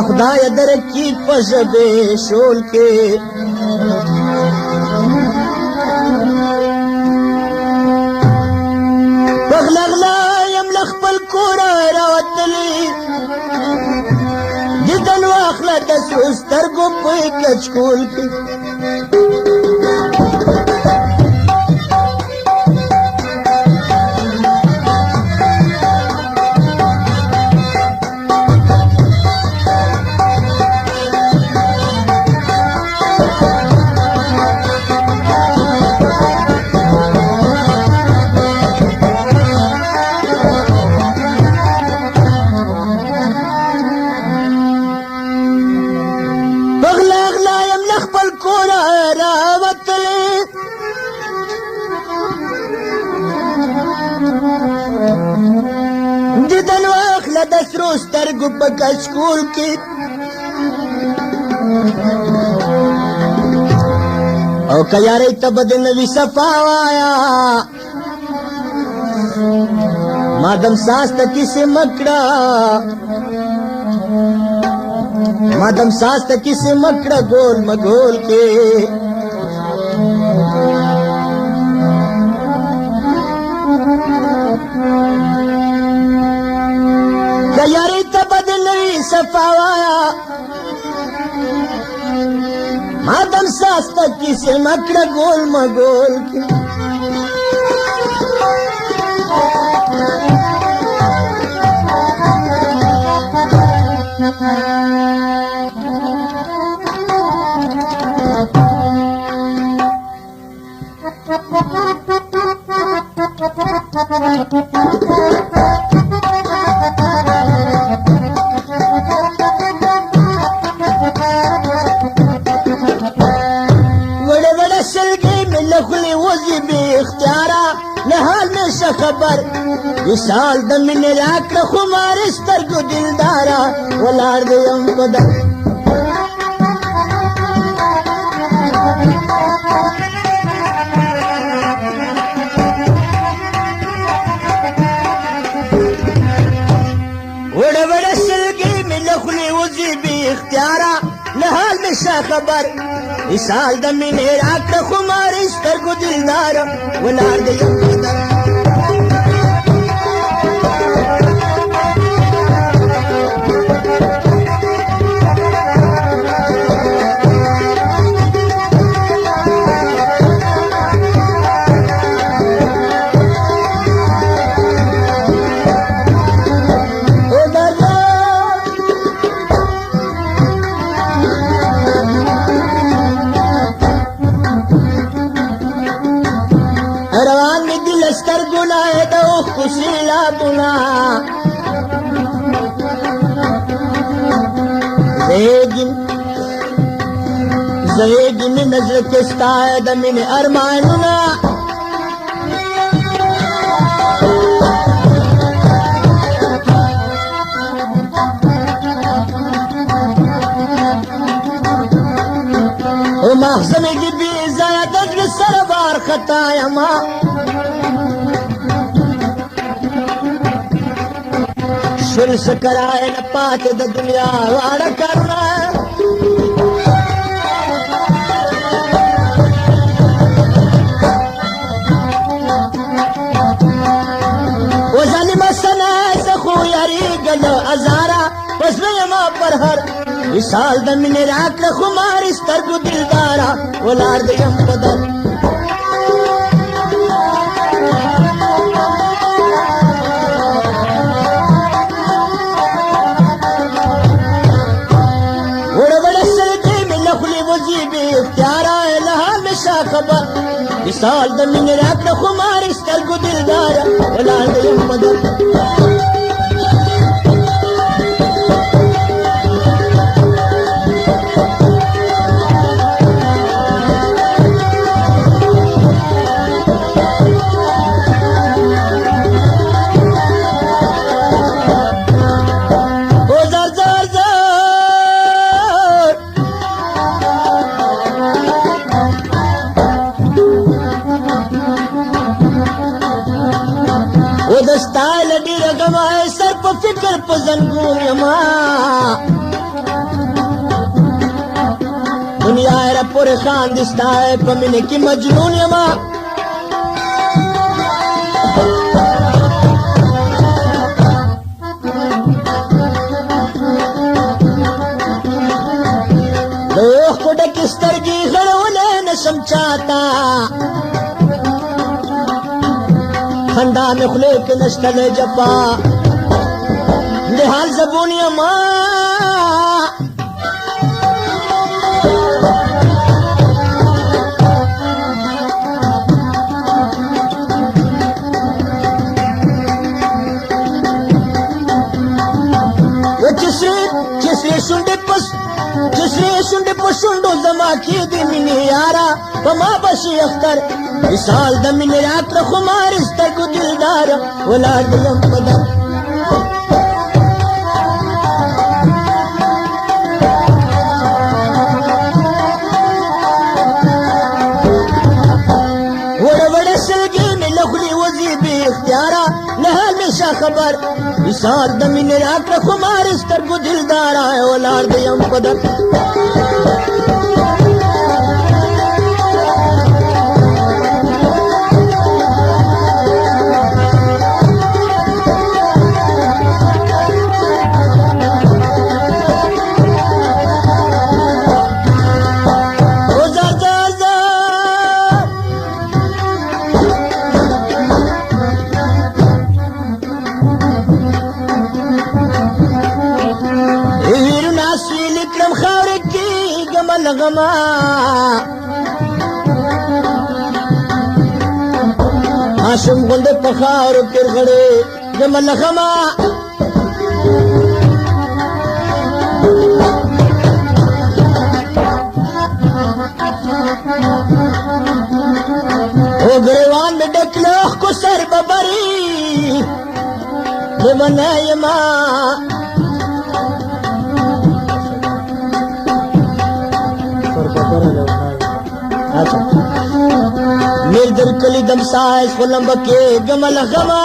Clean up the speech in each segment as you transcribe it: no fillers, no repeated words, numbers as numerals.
یا خدای درکی په ژبې شول کې په غلا غلا یم له خپل کوره راوتلی دیدن واخله د سرو سترګو په کچکول کې دیدن واخله د سرو سترګو په کچکول کې او که یارۍ ته به د نوي صفا وایا ما دم ساس ته کیسې مه کړه ما دم ساس ته کیسې مه کړه ګول مګول کې یارۍ ته به د نوي صفا وایا ما دم ساس ته کیسې مه کړه ګول مګول کې خبر وصال د مینې راکړه خمار سترګو دلداره ولاړ دی یم په در وړه وړه سلګۍ مې له خولې وځي بې اختیاره له حال مې شه خبر وصال د مینې راکړه خمار سترګو دلداره ولاړ دی یم په در روان می دل سترګو نه د اوښکو سیلابونه زیږي مینه زړه کې ستا د مینې ارمانونه او مغزه مې دې بې ځایه د زړه سره وارخطا یمه شل سکرای نه پاتې د دنیا واړه کارونه و ظالمه سنه زه خو یارېږه له ازاره وزړه یمه پر هر وصال د مینې راکړه خمار سترګو دلداره ولاړ دی یم په در خبر وصال د مینې راکړه خمار سترګو دلداره ولاړ دی یم په در o da style فکر په زنګون یما دنیا را پورې خاندستا په مینه کې مجنون یما دوخ کو ډکې سترګې غړولې نشم چاته خندا مې خولې کې نشته له جفا د حال زبون یما چسری شونډې په شونډو زما کې د مینې یاره په ما بشي اختر مثال د مینې راکړه خمار سترګو دلداره ولاړ د یم په در وړه وړه سلګې مې له خولې وځي بې اختیاره نه حال مې شا خبر مثال د مینې راکړه خمار سترګو دلداره ولاړ د یم په در غما هاشم غونډه په خاورو کې غړې جمل غما او ګریوان مې ډکلوخ کو سر ببري لمنه یما میر در کلی دم سائز خلم بکے گمل غما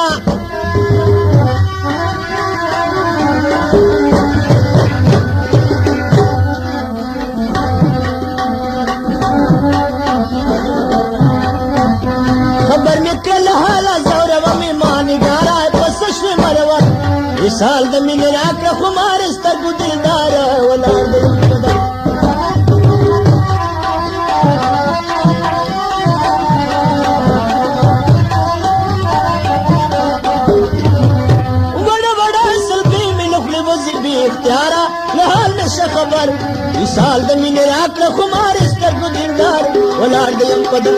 خبر نکل حالا زورا میں مانی گارا پسشو مرور رسال دمی نراک خمار استرگو دلدار ولار دل قدر اختیارا لحال نشا خبر مثال د مینې راکړه خمار سترګو دیندار ولاړ د یم قدر